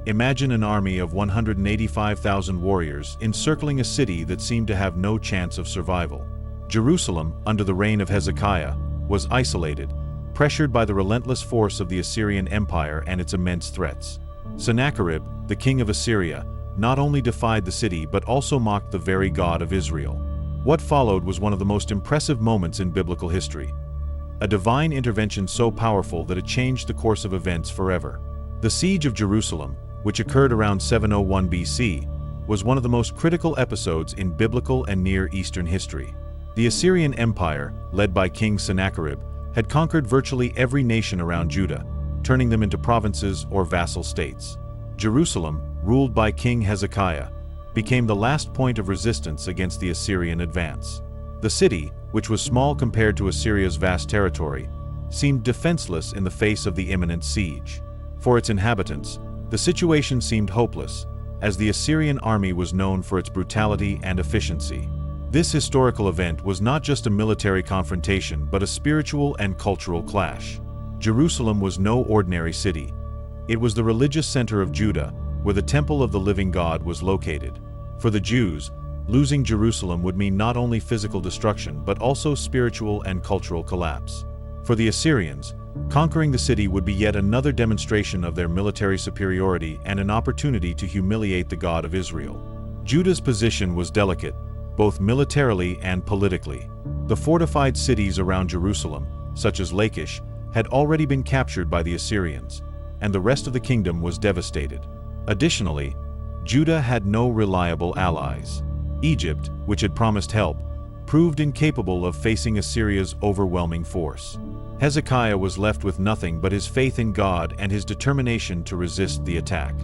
Imagine an army of 185,000 warriors encircling a city that seemed to have no chance of survival. Jerusalem, under the reign of Hezekiah, was isolated, pressured by the relentless force of the Assyrian Empire and its immense threats. Sennacherib, the king of Assyria, not only defied the city but also mocked the very God of Israel. What followed was one of the most impressive moments in biblical history. A divine intervention so powerful that it changed the course of events forever. The siege of Jerusalem, which occurred around 701 BC, was one of the most critical episodes in biblical and Near Eastern history. The Assyrian Empire, led by King Sennacherib, had conquered virtually every nation around Judah, turning them into provinces or vassal states. Jerusalem, ruled by King Hezekiah, became the last point of resistance against the Assyrian advance. The city, which was small compared to Assyria's vast territory, seemed defenseless in the face of the imminent siege. For its inhabitants, the situation seemed hopeless, as the Assyrian army was known for its brutality and efficiency. This historical event was not just a military confrontation but a spiritual and cultural clash. Jerusalem was no ordinary city. It was the religious center of Judah, where the temple of the living God was located. For the Jews, losing Jerusalem would mean not only physical destruction but also spiritual and cultural collapse. For the Assyrians, conquering the city would be yet another demonstration of their military superiority and an opportunity to humiliate the God of Israel. Judah's position was delicate, both militarily and politically. The fortified cities around Jerusalem, such as Lachish, had already been captured by the Assyrians, and the rest of the kingdom was devastated. Additionally, Judah had no reliable allies. Egypt, which had promised help, proved incapable of facing Assyria's overwhelming force. Hezekiah was left with nothing but his faith in God and his determination to resist the attack.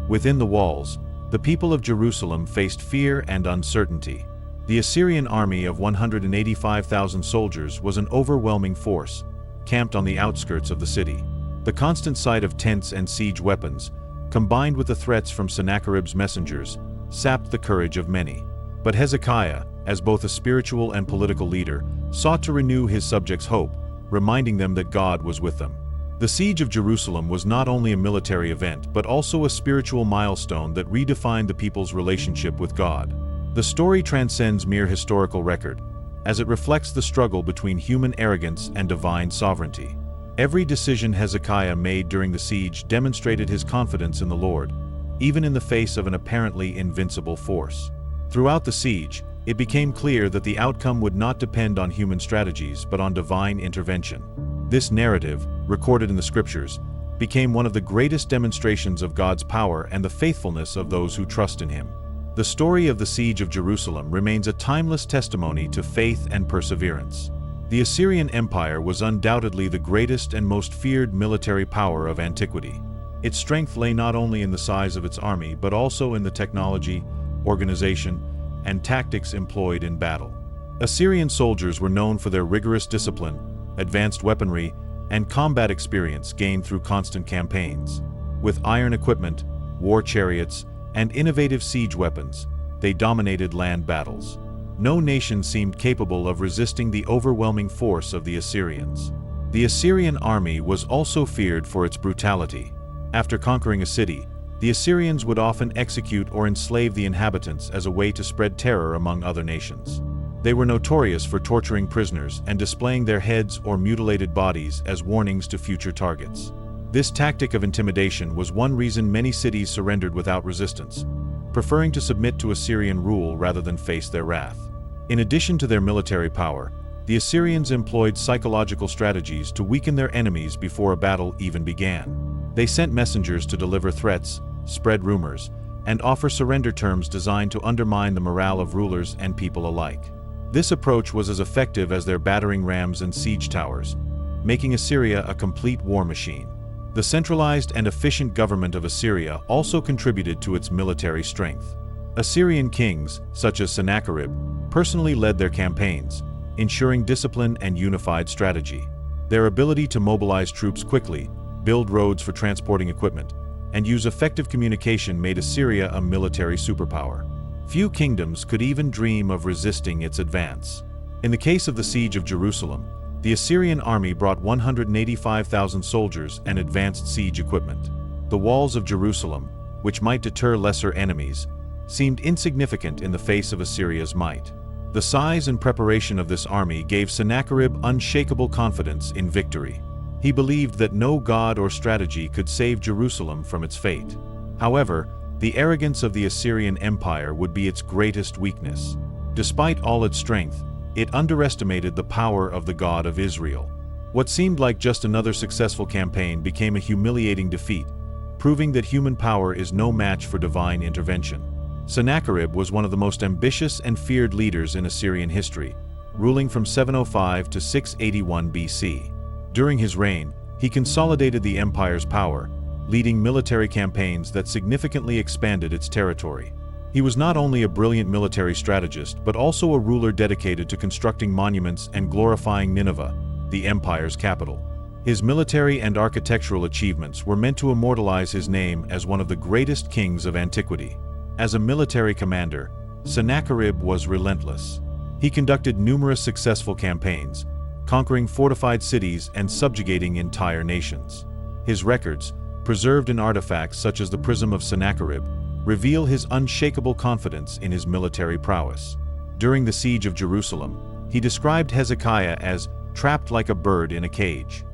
Within the walls, the people of Jerusalem faced fear and uncertainty. The Assyrian army of 185,000 soldiers was an overwhelming force, camped on the outskirts of the city. The constant sight of tents and siege weapons, combined with the threats from Sennacherib's messengers, sapped the courage of many. But Hezekiah, as both a spiritual and political leader, sought to renew his subjects' hope, reminding them that God was with them. The siege of Jerusalem was not only a military event but also a spiritual milestone that redefined the people's relationship with God. The story transcends mere historical record, as it reflects the struggle between human arrogance and divine sovereignty. Every decision Hezekiah made during the siege demonstrated his confidence in the Lord, even in the face of an apparently invincible force. Throughout the siege, it became clear that the outcome would not depend on human strategies but on divine intervention. This narrative, recorded in the scriptures, became one of the greatest demonstrations of God's power and the faithfulness of those who trust in Him. The story of the siege of Jerusalem remains a timeless testimony to faith and perseverance. The Assyrian Empire was undoubtedly the greatest and most feared military power of antiquity. Its strength lay not only in the size of its army but also in the technology, organization, and tactics employed in battle. Assyrian soldiers were known for their rigorous discipline, advanced weaponry, and combat experience gained through constant campaigns. With iron equipment, war chariots, and innovative siege weapons, they dominated land battles. No nation seemed capable of resisting the overwhelming force of the Assyrians. The Assyrian army was also feared for its brutality. After conquering a city, the Assyrians would often execute or enslave the inhabitants as a way to spread terror among other nations. They were notorious for torturing prisoners and displaying their heads or mutilated bodies as warnings to future targets. This tactic of intimidation was one reason many cities surrendered without resistance, preferring to submit to Assyrian rule rather than face their wrath. In addition to their military power, the Assyrians employed psychological strategies to weaken their enemies before a battle even began. They sent messengers to deliver threats, spread rumors, and offer surrender terms designed to undermine the morale of rulers and people alike. This approach was as effective as their battering rams and siege towers, making Assyria a complete war machine. The centralized and efficient government of Assyria also contributed to its military strength. Assyrian kings, such as Sennacherib, personally led their campaigns, ensuring discipline and unified strategy. Their ability to mobilize troops quickly, build roads for transporting equipment, and use effective communication made Assyria a military superpower. Few kingdoms could even dream of resisting its advance. In the case of the siege of Jerusalem, the Assyrian army brought 185,000 soldiers and advanced siege equipment. The walls of Jerusalem, which might deter lesser enemies, seemed insignificant in the face of Assyria's might. The size and preparation of this army gave Sennacherib unshakable confidence in victory. He believed that no god or strategy could save Jerusalem from its fate. However, the arrogance of the Assyrian Empire would be its greatest weakness. Despite all its strength, it underestimated the power of the God of Israel. What seemed like just another successful campaign became a humiliating defeat, proving that human power is no match for divine intervention. Sennacherib was one of the most ambitious and feared leaders in Assyrian history, ruling from 705 to 681 BC. During his reign, he consolidated the empire's power, leading military campaigns that significantly expanded its territory. He was not only a brilliant military strategist, but also a ruler dedicated to constructing monuments and glorifying Nineveh, the empire's capital. His military and architectural achievements were meant to immortalize his name as one of the greatest kings of antiquity. As a military commander, Sennacherib was relentless. He conducted numerous successful campaigns, conquering fortified cities and subjugating entire nations. His records, preserved in artifacts such as the Prism of Sennacherib, reveal his unshakable confidence in his military prowess. During the siege of Jerusalem, he described Hezekiah as trapped like a bird in a cage.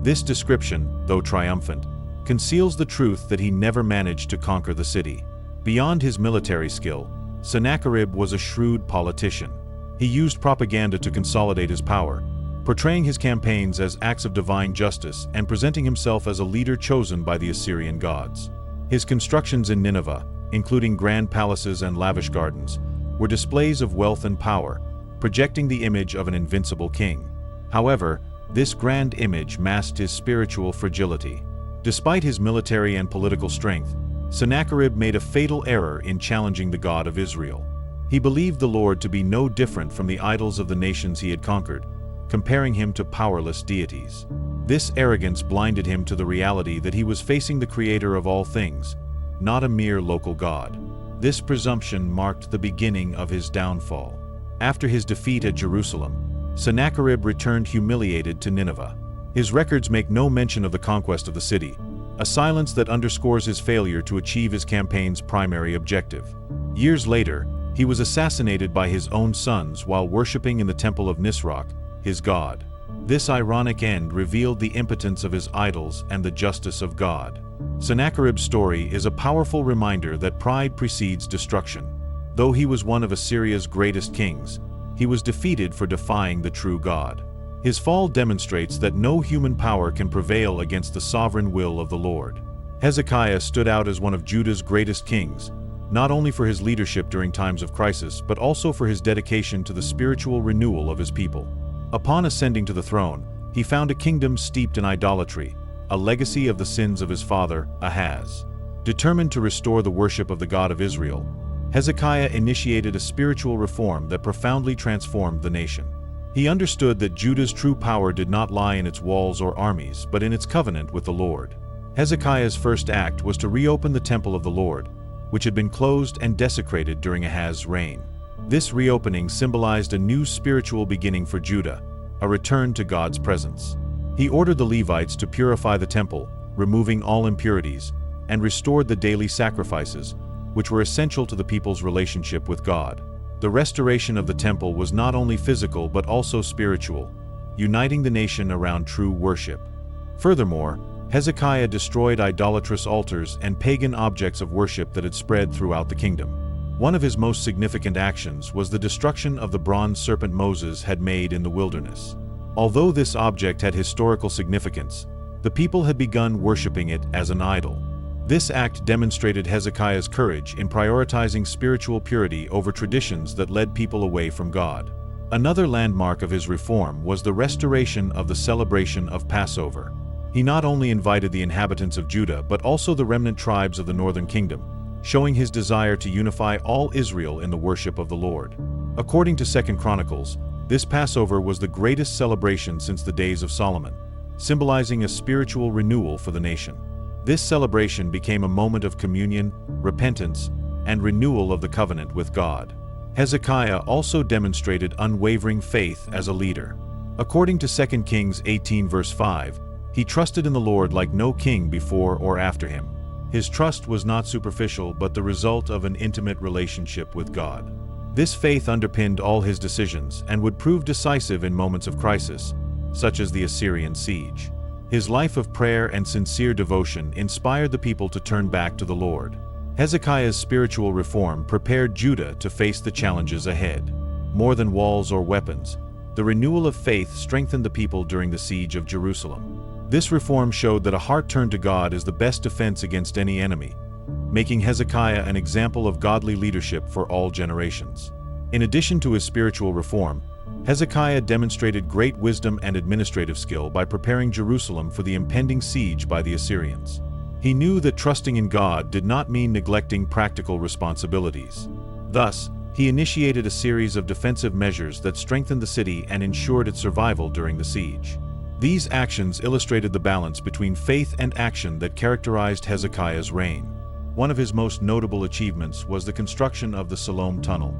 This description, though triumphant, conceals the truth that he never managed to conquer the city. Beyond his military skill, Sennacherib was a shrewd politician. He used propaganda to consolidate his power, portraying his campaigns as acts of divine justice and presenting himself as a leader chosen by the Assyrian gods. His constructions in Nineveh, including grand palaces and lavish gardens, were displays of wealth and power, projecting the image of an invincible king. However, this grand image masked his spiritual fragility. Despite his military and political strength, Sennacherib made a fatal error in challenging the God of Israel. He believed the Lord to be no different from the idols of the nations he had conquered, comparing him to powerless deities. This arrogance blinded him to the reality that he was facing the creator of all things, not a mere local god. This presumption marked the beginning of his downfall. After his defeat at Jerusalem, Sennacherib returned humiliated to Nineveh. His records make no mention of the conquest of the city, a silence that underscores his failure to achieve his campaign's primary objective. Years later, he was assassinated by his own sons while worshipping in the temple of Nisroch, his god. This ironic end revealed the impotence of his idols and the justice of God. Sennacherib's story is a powerful reminder that pride precedes destruction. Though he was one of Assyria's greatest kings, he was defeated for defying the true God. His fall demonstrates that no human power can prevail against the sovereign will of the Lord. Hezekiah stood out as one of Judah's greatest kings, not only for his leadership during times of crisis, but also for his dedication to the spiritual renewal of his people. Upon ascending to the throne, he found a kingdom steeped in idolatry, a legacy of the sins of his father, Ahaz. Determined to restore the worship of the God of Israel, Hezekiah initiated a spiritual reform that profoundly transformed the nation. He understood that Judah's true power did not lie in its walls or armies, but in its covenant with the Lord. Hezekiah's first act was to reopen the temple of the Lord, which had been closed and desecrated during Ahaz's reign. This reopening symbolized a new spiritual beginning for Judah, a return to God's presence. He ordered the Levites to purify the temple, removing all impurities, and restored the daily sacrifices, which were essential to the people's relationship with God. The restoration of the temple was not only physical but also spiritual, uniting the nation around true worship. Furthermore, Hezekiah destroyed idolatrous altars and pagan objects of worship that had spread throughout the kingdom. One of his most significant actions was the destruction of the bronze serpent Moses had made in the wilderness. Although this object had historical significance, the people had begun worshiping it as an idol. This act demonstrated Hezekiah's courage in prioritizing spiritual purity over traditions that led people away from God. Another landmark of his reform was the restoration of the celebration of Passover. He not only invited the inhabitants of Judah but also the remnant tribes of the northern kingdom, showing his desire to unify all Israel in the worship of the Lord. According to 2 Chronicles, this Passover was the greatest celebration since the days of Solomon, symbolizing a spiritual renewal for the nation. This celebration became a moment of communion, repentance, and renewal of the covenant with God. Hezekiah also demonstrated unwavering faith as a leader. According to 2 Kings 18 verse 5, he trusted in the Lord like no king before or after him. His trust was not superficial but the result of an intimate relationship with God. This faith underpinned all his decisions and would prove decisive in moments of crisis, such as the Assyrian siege. His life of prayer and sincere devotion inspired the people to turn back to the Lord. Hezekiah's spiritual reform prepared Judah to face the challenges ahead. More than walls or weapons, the renewal of faith strengthened the people during the siege of Jerusalem. This reform showed that a heart turned to God is the best defense against any enemy, making Hezekiah an example of godly leadership for all generations. In addition to his spiritual reform, Hezekiah demonstrated great wisdom and administrative skill by preparing Jerusalem for the impending siege by the Assyrians. He knew that trusting in God did not mean neglecting practical responsibilities. Thus, he initiated a series of defensive measures that strengthened the city and ensured its survival during the siege. These actions illustrated the balance between faith and action that characterized Hezekiah's reign. One of his most notable achievements was the construction of the Siloam Tunnel,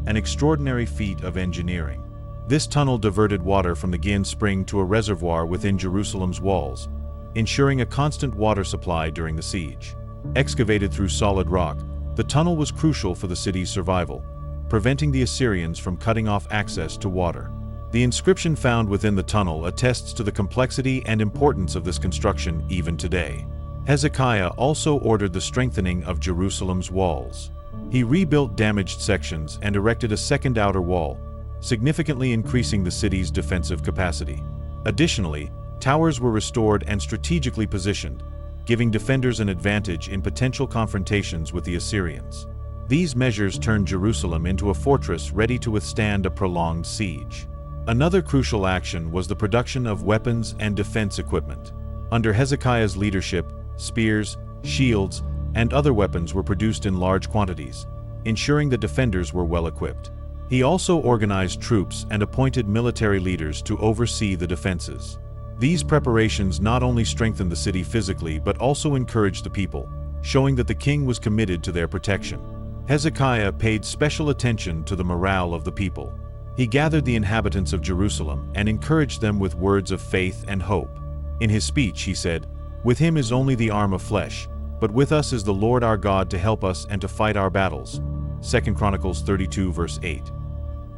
an extraordinary feat of engineering. This tunnel diverted water from the Gihon spring to a reservoir within Jerusalem's walls, ensuring a constant water supply during the siege. Excavated through solid rock, the tunnel was crucial for the city's survival, preventing the Assyrians from cutting off access to water. The inscription found within the tunnel attests to the complexity and importance of this construction even today. Hezekiah also ordered the strengthening of Jerusalem's walls. He rebuilt damaged sections and erected a second outer wall, significantly increasing the city's defensive capacity. Additionally, towers were restored and strategically positioned, giving defenders an advantage in potential confrontations with the Assyrians. These measures turned Jerusalem into a fortress ready to withstand a prolonged siege. Another crucial action was the production of weapons and defense equipment. Under Hezekiah's leadership, spears, shields, and other weapons were produced in large quantities, ensuring the defenders were well equipped. He also organized troops and appointed military leaders to oversee the defenses. These preparations not only strengthened the city physically but also encouraged the people, showing that the king was committed to their protection. Hezekiah paid special attention to the morale of the people. He gathered the inhabitants of Jerusalem and encouraged them with words of faith and hope. In his speech, he said, "With him is only the arm of flesh, but with us is the Lord our God to help us and to fight our battles." 2 Chronicles 32 verse 8.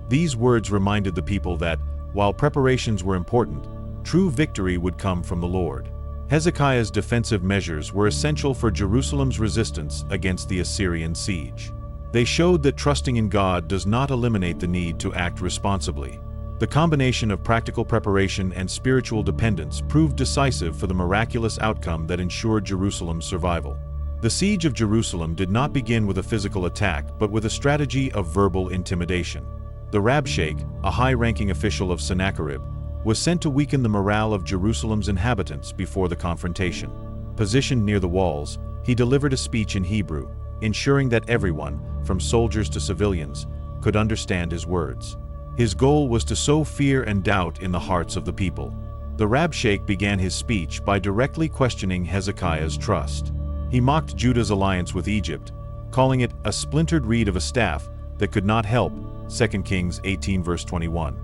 These words reminded the people that, while preparations were important, true victory would come from the Lord. Hezekiah's defensive measures were essential for Jerusalem's resistance against the Assyrian siege. They showed that trusting in God does not eliminate the need to act responsibly. The combination of practical preparation and spiritual dependence proved decisive for the miraculous outcome that ensured Jerusalem's survival. The siege of Jerusalem did not begin with a physical attack but with a strategy of verbal intimidation. The Rabshakeh, a high-ranking official of Sennacherib, was sent to weaken the morale of Jerusalem's inhabitants before the confrontation. Positioned near the walls, he delivered a speech in Hebrew, ensuring that everyone, from soldiers to civilians, could understand his words. His goal was to sow fear and doubt in the hearts of the people. The Rabshakeh began his speech by directly questioning Hezekiah's trust. He mocked Judah's alliance with Egypt, calling it a splintered reed of a staff that could not help, 2 Kings 18 verse 21.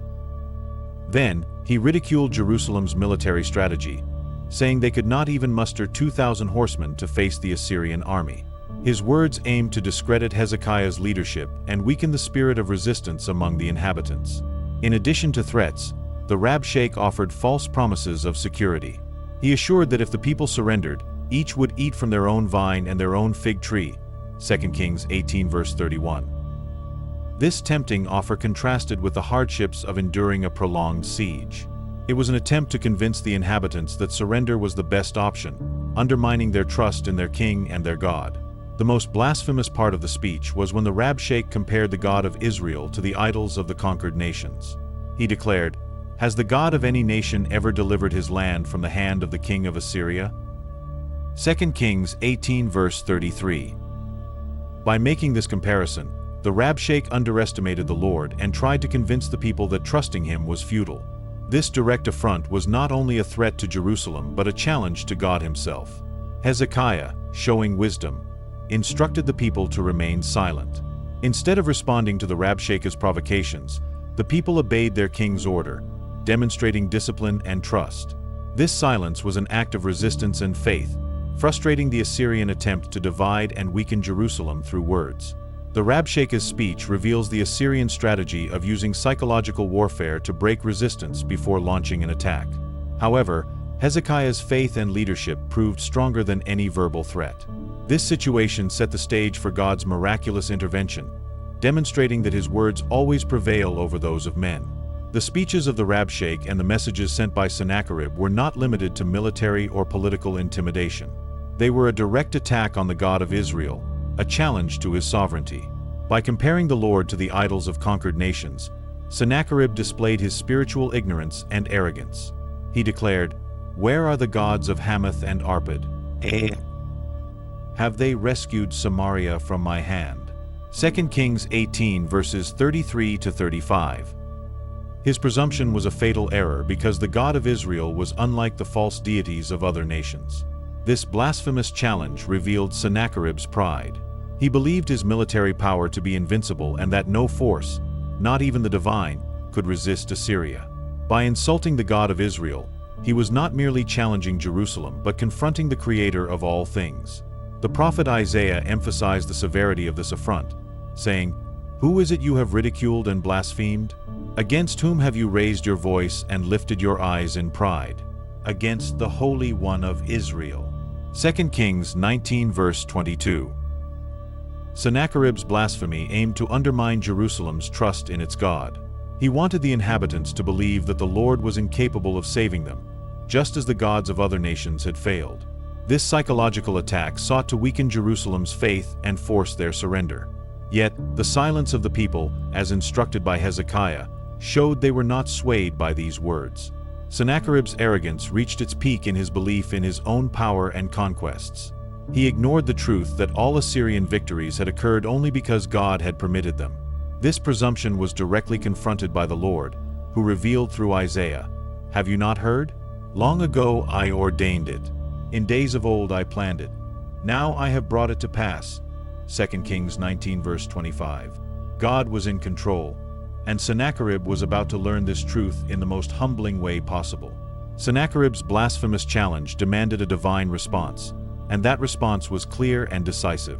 Then, he ridiculed Jerusalem's military strategy, saying they could not even muster 2,000 horsemen to face the Assyrian army. His words aimed to discredit Hezekiah's leadership and weaken the spirit of resistance among the inhabitants. In addition to threats, the Rabshakeh offered false promises of security. He assured that if the people surrendered, each would eat from their own vine and their own fig tree, 2 Kings 18 verse 31. This tempting offer contrasted with the hardships of enduring a prolonged siege. It was an attempt to convince the inhabitants that surrender was the best option, undermining their trust in their king and their God. The most blasphemous part of the speech was when the Rabshakeh compared the God of Israel to the idols of the conquered nations. He declared, "Has the God of any nation ever delivered his land from the hand of the king of Assyria?" 2 Kings 18 verse 33. By making this comparison, the Rabshakeh underestimated the Lord and tried to convince the people that trusting him was futile. This direct affront was not only a threat to Jerusalem but a challenge to God himself. Hezekiah, showing wisdom, instructed the people to remain silent. Instead of responding to the Rabshakeh's provocations, the people obeyed their king's order, demonstrating discipline and trust. This silence was an act of resistance and faith, frustrating the Assyrian attempt to divide and weaken Jerusalem through words. The Rabshakeh's speech reveals the Assyrian strategy of using psychological warfare to break resistance before launching an attack. However, Hezekiah's faith and leadership proved stronger than any verbal threat. This situation set the stage for God's miraculous intervention, demonstrating that his words always prevail over those of men. The speeches of the Rabshakeh and the messages sent by Sennacherib were not limited to military or political intimidation. They were a direct attack on the God of Israel, a challenge to his sovereignty. By comparing the Lord to the idols of conquered nations, Sennacherib displayed his spiritual ignorance and arrogance. He declared, "Where are the gods of Hamath and Arpad? Have they rescued Samaria from my hand?" 2 Kings 18 verses 33 to 35. His presumption was a fatal error because the God of Israel was unlike the false deities of other nations. This blasphemous challenge revealed Sennacherib's pride. He believed his military power to be invincible and that no force, not even the divine, could resist Assyria. By insulting the God of Israel, he was not merely challenging Jerusalem but confronting the Creator of all things. The prophet Isaiah emphasized the severity of this affront, saying, "Who is it you have ridiculed and blasphemed? Against whom have you raised your voice and lifted your eyes in pride? Against the Holy One of Israel." 2 Kings 19 verse 22. Sennacherib's blasphemy aimed to undermine Jerusalem's trust in its God. He wanted the inhabitants to believe that the Lord was incapable of saving them, just as the gods of other nations had failed. This psychological attack sought to weaken Jerusalem's faith and force their surrender. Yet, the silence of the people, as instructed by Hezekiah, showed they were not swayed by these words. Sennacherib's arrogance reached its peak in his belief in his own power and conquests. He ignored the truth that all Assyrian victories had occurred only because God had permitted them. This presumption was directly confronted by the Lord, who revealed through Isaiah, "Have you not heard? Long ago I ordained it. In days of old I planned it. Now I have brought it to pass." 2 Kings 19 verse 25. God was in control, and Sennacherib was about to learn this truth in the most humbling way possible. Sennacherib's blasphemous challenge demanded a divine response, and that response was clear and decisive.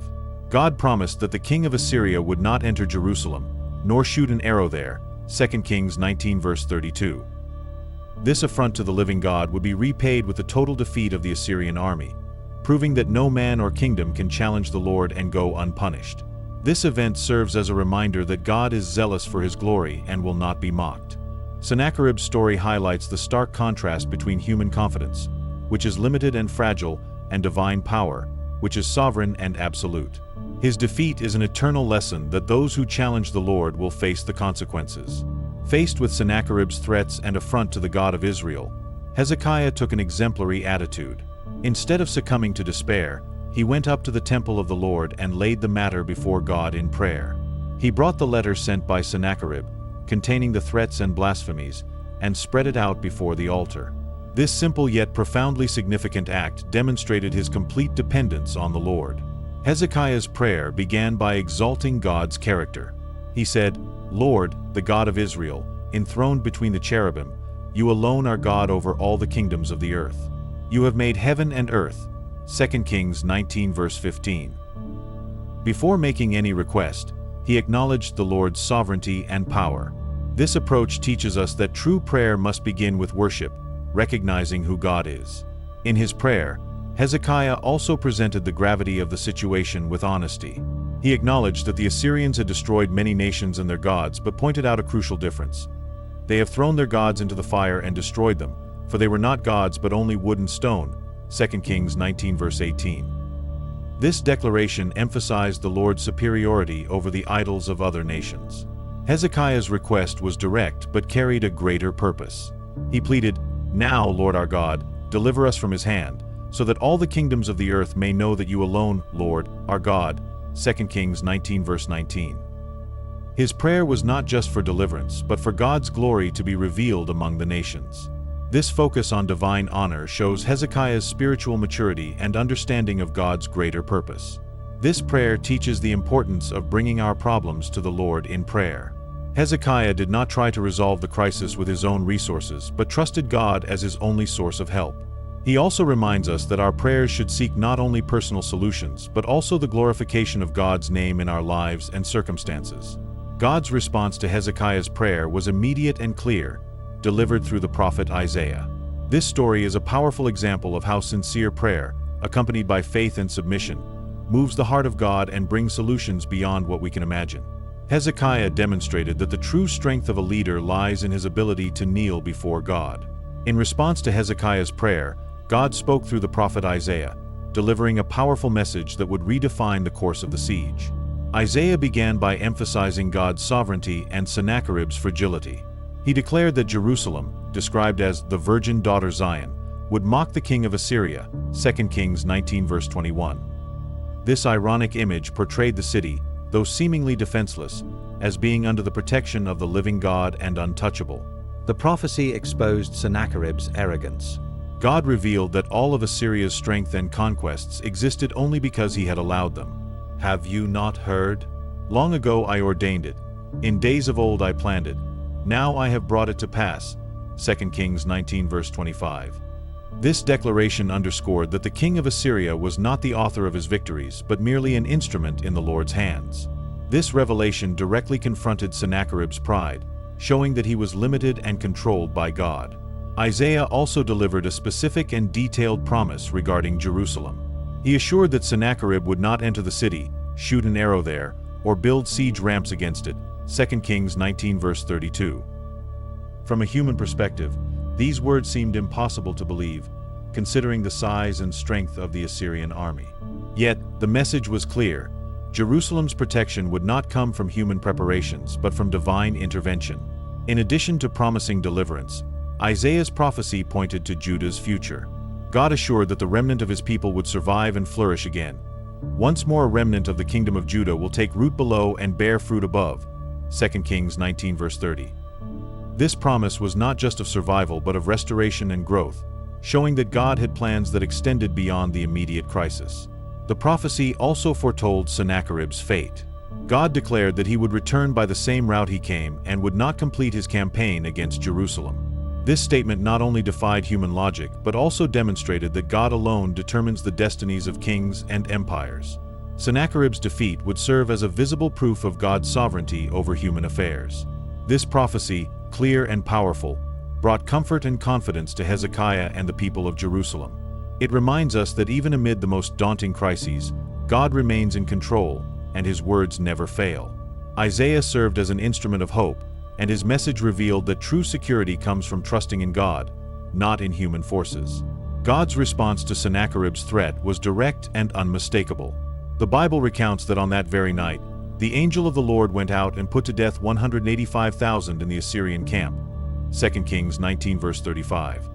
God promised that the king of Assyria would not enter Jerusalem, nor shoot an arrow there, 2 Kings 19 verse 32. This affront to the living God would be repaid with the total defeat of the Assyrian army, proving that no man or kingdom can challenge the Lord and go unpunished. This event serves as a reminder that God is zealous for his glory and will not be mocked. Sennacherib's story highlights the stark contrast between human confidence, which is limited and fragile, and divine power, which is sovereign and absolute. His defeat is an eternal lesson that those who challenge the Lord will face the consequences. Faced with Sennacherib's threats and affront to the God of Israel, Hezekiah took an exemplary attitude. Instead of succumbing to despair, he went up to the temple of the Lord and laid the matter before God in prayer. He brought the letter sent by Sennacherib, containing the threats and blasphemies, and spread it out before the altar. This simple yet profoundly significant act demonstrated his complete dependence on the Lord. Hezekiah's prayer began by exalting God's character. He said, "Lord, the God of Israel, enthroned between the cherubim, you alone are God over all the kingdoms of the earth. You have made heaven and earth." 2 Kings 19 verse 15. Before making any request, he acknowledged the Lord's sovereignty and power. This approach teaches us that true prayer must begin with worship, recognizing who God is. In his prayer, Hezekiah also presented the gravity of the situation with honesty. He acknowledged that the Assyrians had destroyed many nations and their gods, but pointed out a crucial difference. They have thrown their gods into the fire and destroyed them, for they were not gods but only wood and stone. 2 Kings 19 verse 18. This declaration emphasized the Lord's superiority over the idols of other nations. Hezekiah's request was direct but carried a greater purpose. He pleaded, "Now, Lord our God, deliver us from his hand, so that all the kingdoms of the earth may know that you alone, Lord, are God." 2 Kings 19 verse 19. His prayer was not just for deliverance, but for God's glory to be revealed among the nations. This focus on divine honor shows Hezekiah's spiritual maturity and understanding of God's greater purpose. This prayer teaches the importance of bringing our problems to the Lord in prayer. Hezekiah did not try to resolve the crisis with his own resources, but trusted God as his only source of help. He also reminds us that our prayers should seek not only personal solutions, but also the glorification of God's name in our lives and circumstances. God's response to Hezekiah's prayer was immediate and clear, delivered through the prophet Isaiah. This story is a powerful example of how sincere prayer, accompanied by faith and submission, moves the heart of God and brings solutions beyond what we can imagine. Hezekiah demonstrated that the true strength of a leader lies in his ability to kneel before God. In response to Hezekiah's prayer, God spoke through the prophet Isaiah, delivering a powerful message that would redefine the course of the siege. Isaiah began by emphasizing God's sovereignty and Sennacherib's fragility. He declared that Jerusalem, described as the virgin daughter Zion, would mock the king of Assyria, 2 Kings 19 verse 21. This ironic image portrayed the city, though seemingly defenseless, as being under the protection of the living God and untouchable. The prophecy exposed Sennacherib's arrogance. God revealed that all of Assyria's strength and conquests existed only because he had allowed them. Have you not heard? Long ago I ordained it. In days of old I planned it. Now I have brought it to pass. 2 Kings 19 verse 25. This declaration underscored that the king of Assyria was not the author of his victories, but merely an instrument in the Lord's hands. This revelation directly confronted Sennacherib's pride, showing that he was limited and controlled by God. Isaiah also delivered a specific and detailed promise regarding Jerusalem. He assured that Sennacherib would not enter the city, shoot an arrow there, or build siege ramps against it, 2 Kings 19 verse 32. From a human perspective, these words seemed impossible to believe, considering the size and strength of the Assyrian army. Yet, the message was clear. Jerusalem's protection would not come from human preparations, but from divine intervention. In addition to promising deliverance, Isaiah's prophecy pointed to Judah's future. God assured that the remnant of his people would survive and flourish again. Once more a remnant of the kingdom of Judah will take root below and bear fruit above. 2 Kings 19 verse 30. This promise was not just of survival but of restoration and growth, showing that God had plans that extended beyond the immediate crisis. The prophecy also foretold Sennacherib's fate. God declared that he would return by the same route he came and would not complete his campaign against Jerusalem. This statement not only defied human logic, but also demonstrated that God alone determines the destinies of kings and empires. Sennacherib's defeat would serve as a visible proof of God's sovereignty over human affairs. This prophecy, clear and powerful, brought comfort and confidence to Hezekiah and the people of Jerusalem. It reminds us that even amid the most daunting crises, God remains in control, and his words never fail. Isaiah served as an instrument of hope, and his message revealed that true security comes from trusting in God, not in human forces. God's response to Sennacherib's threat was direct and unmistakable. The Bible recounts that on that very night, the angel of the Lord went out and put to death 185,000 in the Assyrian camp. 2 Kings 19 verse 35.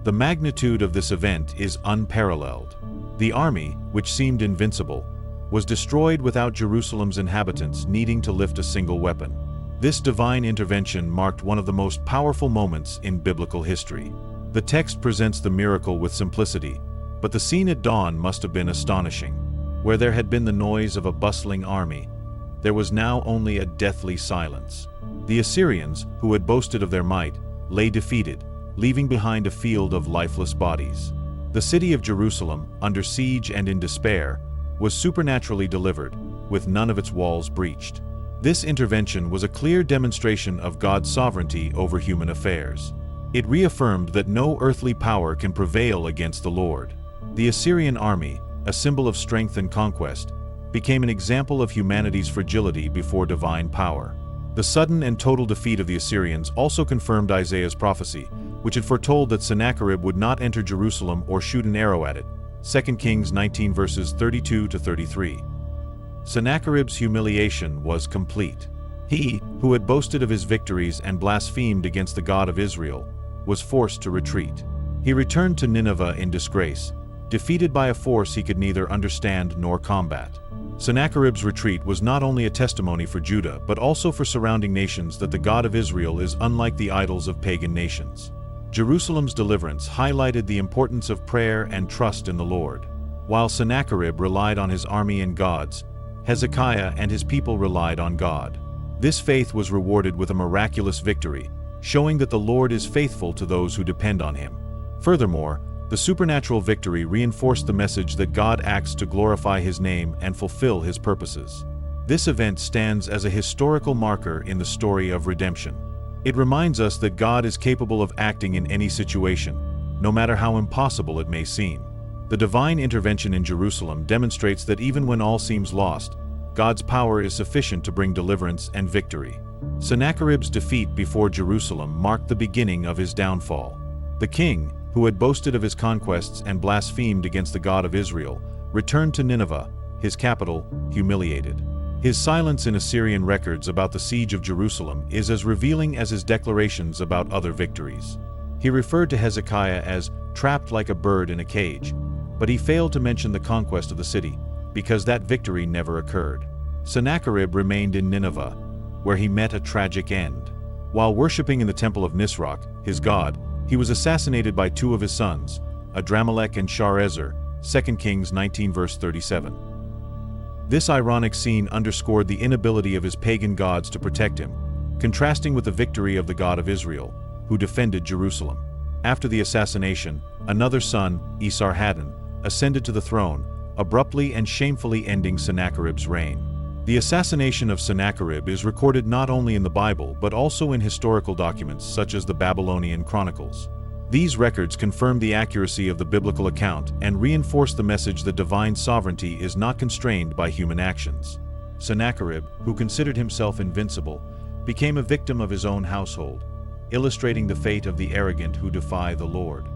The magnitude of this event is unparalleled. The army, which seemed invincible, was destroyed without Jerusalem's inhabitants needing to lift a single weapon. This divine intervention marked one of the most powerful moments in biblical history. The text presents the miracle with simplicity, but the scene at dawn must have been astonishing. Where there had been the noise of a bustling army, there was now only a deathly silence. The Assyrians, who had boasted of their might, lay defeated, leaving behind a field of lifeless bodies. The city of Jerusalem, under siege and in despair, was supernaturally delivered, with none of its walls breached. This intervention was a clear demonstration of God's sovereignty over human affairs. It reaffirmed that no earthly power can prevail against the Lord. The Assyrian army, a symbol of strength and conquest, became an example of humanity's fragility before divine power. The sudden and total defeat of the Assyrians also confirmed Isaiah's prophecy, which had foretold that Sennacherib would not enter Jerusalem or shoot an arrow at it. 2 Kings 19 verses 32 to 33. Sennacherib's humiliation was complete. He, who had boasted of his victories and blasphemed against the God of Israel, was forced to retreat. He returned to Nineveh in disgrace, defeated by a force he could neither understand nor combat. Sennacherib's retreat was not only a testimony for Judah, but also for surrounding nations that the God of Israel is unlike the idols of pagan nations. Jerusalem's deliverance highlighted the importance of prayer and trust in the Lord. While Sennacherib relied on his army and gods, Hezekiah and his people relied on God. This faith was rewarded with a miraculous victory, showing that the Lord is faithful to those who depend on him. Furthermore, The supernatural victory reinforced the message that God acts to glorify His name and fulfill His purposes. This event stands as a historical marker in the story of redemption. It reminds us that God is capable of acting in any situation, no matter how impossible it may seem. The divine intervention in Jerusalem demonstrates that even when all seems lost, God's power is sufficient to bring deliverance and victory. Sennacherib's defeat before Jerusalem marked the beginning of his downfall. The king, who had boasted of his conquests and blasphemed against the God of Israel, returned to Nineveh, his capital, humiliated. His silence in Assyrian records about the siege of Jerusalem is as revealing as his declarations about other victories. He referred to Hezekiah as trapped like a bird in a cage, but he failed to mention the conquest of the city, because that victory never occurred. Sennacherib remained in Nineveh, where he met a tragic end. While worshipping in the temple of Nisroch, his god, he was assassinated by two of his sons, Adramelech and Sharezer, 2 Kings 19 verse 37. This ironic scene underscored the inability of his pagan gods to protect him, contrasting with the victory of the God of Israel, who defended Jerusalem. After the assassination, another son, Esarhaddon, ascended to the throne, abruptly and shamefully ending Sennacherib's reign. The assassination of Sennacherib is recorded not only in the Bible but also in historical documents such as the Babylonian Chronicles. These records confirm the accuracy of the biblical account and reinforce the message that divine sovereignty is not constrained by human actions. Sennacherib, who considered himself invincible, became a victim of his own household, illustrating the fate of the arrogant who defy the Lord.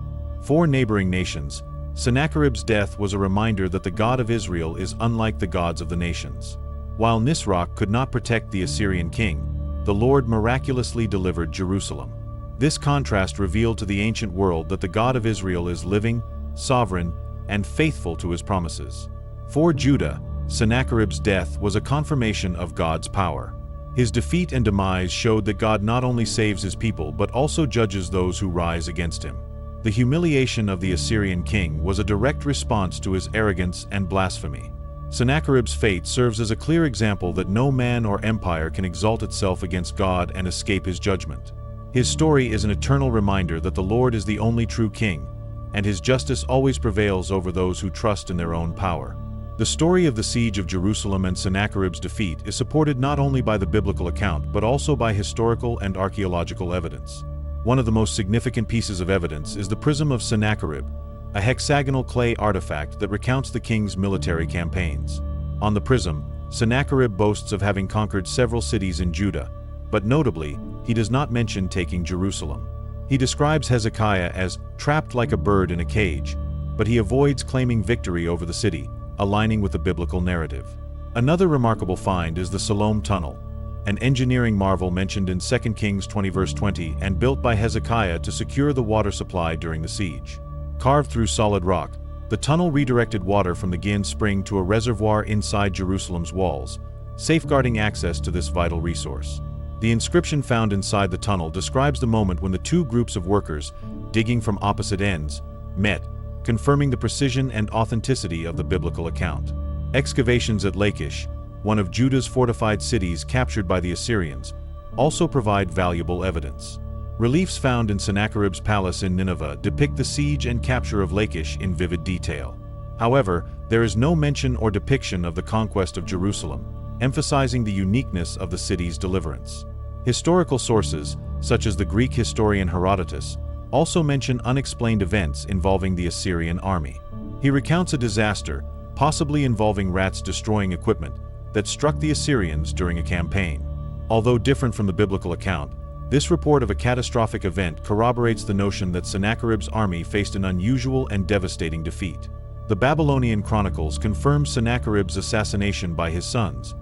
For neighboring nations, Sennacherib's death was a reminder that the God of Israel is unlike the gods of the nations. While Nisroch could not protect the Assyrian king, the Lord miraculously delivered Jerusalem. This contrast revealed to the ancient world that the God of Israel is living, sovereign, and faithful to his promises. For Judah, Sennacherib's death was a confirmation of God's power. His defeat and demise showed that God not only saves his people but also judges those who rise against him. The humiliation of the Assyrian king was a direct response to his arrogance and blasphemy. Sennacherib's fate serves as a clear example that no man or empire can exalt itself against God and escape his judgment. His story is an eternal reminder that the Lord is the only true king, and his justice always prevails over those who trust in their own power. The story of the siege of Jerusalem and Sennacherib's defeat is supported not only by the biblical account but also by historical and archaeological evidence. One of the most significant pieces of evidence is the Prism of Sennacherib, a hexagonal clay artifact that recounts the king's military campaigns. On the prism, Sennacherib boasts of having conquered several cities in Judah, but notably, he does not mention taking Jerusalem. He describes Hezekiah as trapped like a bird in a cage, but he avoids claiming victory over the city, aligning with the biblical narrative. Another remarkable find is the Siloam Tunnel, an engineering marvel mentioned in 2 Kings 20 verse 20 and built by Hezekiah to secure the water supply during the siege. Carved through solid rock, the tunnel redirected water from the Gihon spring to a reservoir inside Jerusalem's walls, safeguarding access to this vital resource. The inscription found inside the tunnel describes the moment when the two groups of workers, digging from opposite ends, met, confirming the precision and authenticity of the biblical account. Excavations at Lachish, one of Judah's fortified cities captured by the Assyrians, also provide valuable evidence. Reliefs found in Sennacherib's palace in Nineveh depict the siege and capture of Lachish in vivid detail. However, there is no mention or depiction of the conquest of Jerusalem, emphasizing the uniqueness of the city's deliverance. Historical sources, such as the Greek historian Herodotus, also mention unexplained events involving the Assyrian army. He recounts a disaster, possibly involving rats destroying equipment, that struck the Assyrians during a campaign. Although different from the biblical account, this report of a catastrophic event corroborates the notion that Sennacherib's army faced an unusual and devastating defeat. The Babylonian Chronicles confirm Sennacherib's assassination by his sons,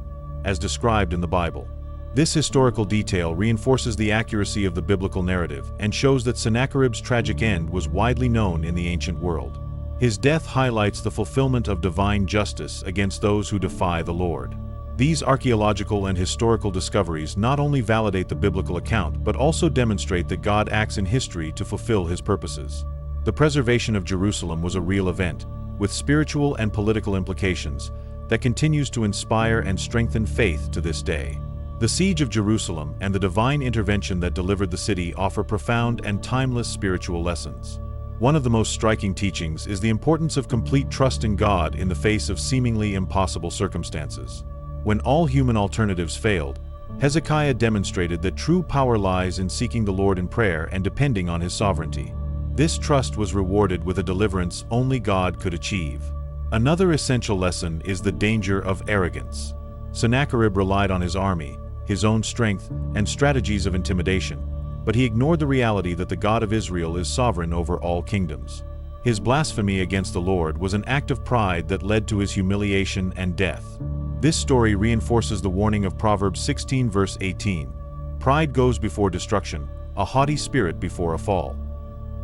as described in the Bible. This historical detail reinforces the accuracy of the biblical narrative and shows that Sennacherib's tragic end was widely known in the ancient world. His death highlights the fulfillment of divine justice against those who defy the Lord. These archaeological and historical discoveries not only validate the biblical account but also demonstrate that God acts in history to fulfill his purposes. The preservation of Jerusalem was a real event, with spiritual and political implications, that continues to inspire and strengthen faith to this day. The siege of Jerusalem and the divine intervention that delivered the city offer profound and timeless spiritual lessons. One of the most striking teachings is the importance of complete trust in God in the face of seemingly impossible circumstances. When all human alternatives failed, Hezekiah demonstrated that true power lies in seeking the Lord in prayer and depending on his sovereignty. This trust was rewarded with a deliverance only God could achieve. Another essential lesson is the danger of arrogance. Sennacherib relied on his army, his own strength, and strategies of intimidation, but he ignored the reality that the God of Israel is sovereign over all kingdoms. His blasphemy against the Lord was an act of pride that led to his humiliation and death. This story reinforces the warning of Proverbs 16 verse 18. Pride goes before destruction, a haughty spirit before a fall.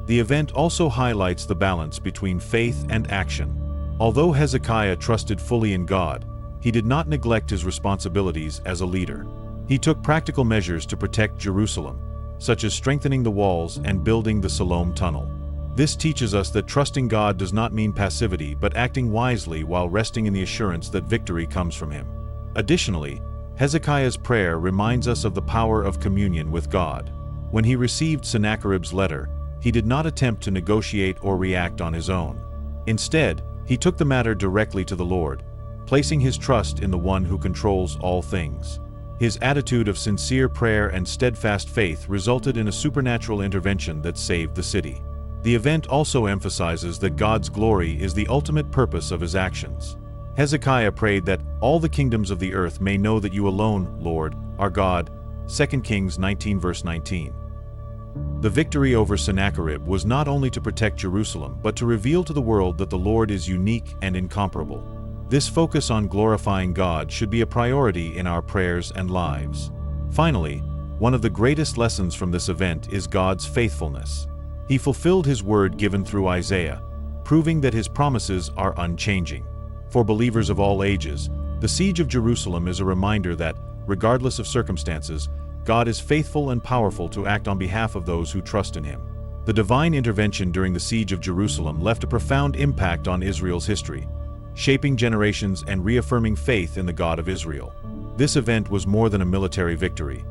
The event also highlights the balance between faith and action. Although Hezekiah trusted fully in God, he did not neglect his responsibilities as a leader. He took practical measures to protect Jerusalem, such as strengthening the walls and building the Siloam tunnel. This teaches us that trusting God does not mean passivity but acting wisely while resting in the assurance that victory comes from Him. Additionally, Hezekiah's prayer reminds us of the power of communion with God. When he received Sennacherib's letter, he did not attempt to negotiate or react on his own. Instead, he took the matter directly to the Lord, placing his trust in the one who controls all things. His attitude of sincere prayer and steadfast faith resulted in a supernatural intervention that saved the city. The event also emphasizes that God's glory is the ultimate purpose of his actions. Hezekiah prayed that all the kingdoms of the earth may know that you alone, Lord, are God. 2 Kings 19 verse 19. The victory over Sennacherib was not only to protect Jerusalem but to reveal to the world that the Lord is unique and incomparable. This focus on glorifying God should be a priority in our prayers and lives. Finally, one of the greatest lessons from this event is God's faithfulness. He fulfilled His word given through Isaiah, proving that His promises are unchanging. For believers of all ages, the siege of Jerusalem is a reminder that, regardless of circumstances, God is faithful and powerful to act on behalf of those who trust in Him. The divine intervention during the siege of Jerusalem left a profound impact on Israel's history, shaping generations and reaffirming faith in the God of Israel. This event was more than a military victory.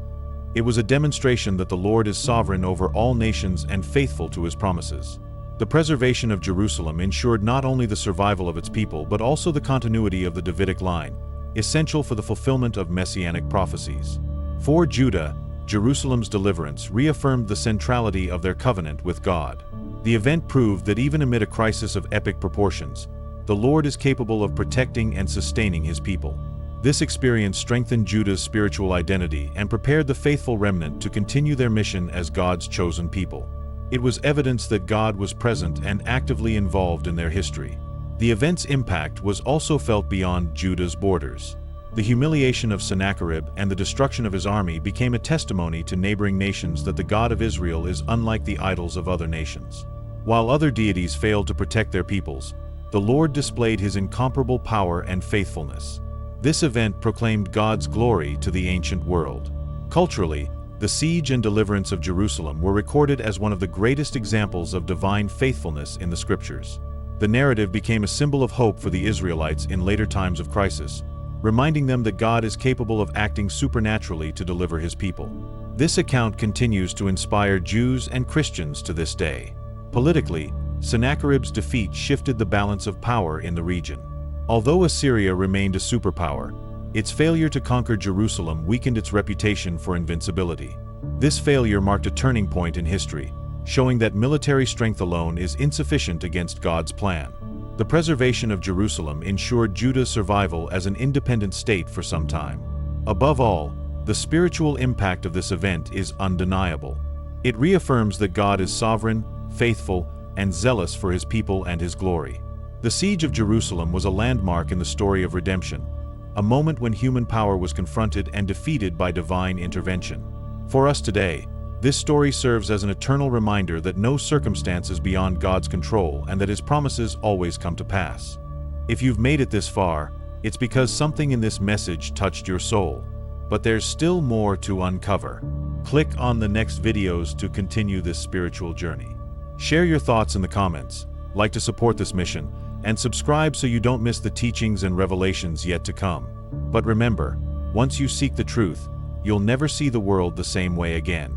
It was a demonstration that the Lord is sovereign over all nations and faithful to His promises. The preservation of Jerusalem ensured not only the survival of its people but also the continuity of the Davidic line, essential for the fulfillment of messianic prophecies. For Judah, Jerusalem's deliverance reaffirmed the centrality of their covenant with God. The event proved that even amid a crisis of epic proportions, the Lord is capable of protecting and sustaining His people. This experience strengthened Judah's spiritual identity and prepared the faithful remnant to continue their mission as God's chosen people. It was evidence that God was present and actively involved in their history. The event's impact was also felt beyond Judah's borders. The humiliation of Sennacherib and the destruction of his army became a testimony to neighboring nations that the God of Israel is unlike the idols of other nations. While other deities failed to protect their peoples, the Lord displayed His incomparable power and faithfulness. This event proclaimed God's glory to the ancient world. Culturally, the siege and deliverance of Jerusalem were recorded as one of the greatest examples of divine faithfulness in the Scriptures. The narrative became a symbol of hope for the Israelites in later times of crisis, reminding them that God is capable of acting supernaturally to deliver His people. This account continues to inspire Jews and Christians to this day. Politically, Sennacherib's defeat shifted the balance of power in the region. Although Assyria remained a superpower, its failure to conquer Jerusalem weakened its reputation for invincibility. This failure marked a turning point in history, showing that military strength alone is insufficient against God's plan. The preservation of Jerusalem ensured Judah's survival as an independent state for some time. Above all, the spiritual impact of this event is undeniable. It reaffirms that God is sovereign, faithful, and zealous for His people and His glory. The siege of Jerusalem was a landmark in the story of redemption, a moment when human power was confronted and defeated by divine intervention. For us today, this story serves as an eternal reminder that no circumstance is beyond God's control and that His promises always come to pass. If you've made it this far, it's because something in this message touched your soul. But there's still more to uncover. Click on the next videos to continue this spiritual journey. Share your thoughts in the comments, like to support this mission, and subscribe so you don't miss the teachings and revelations yet to come. But remember, once you seek the truth, you'll never see the world the same way again.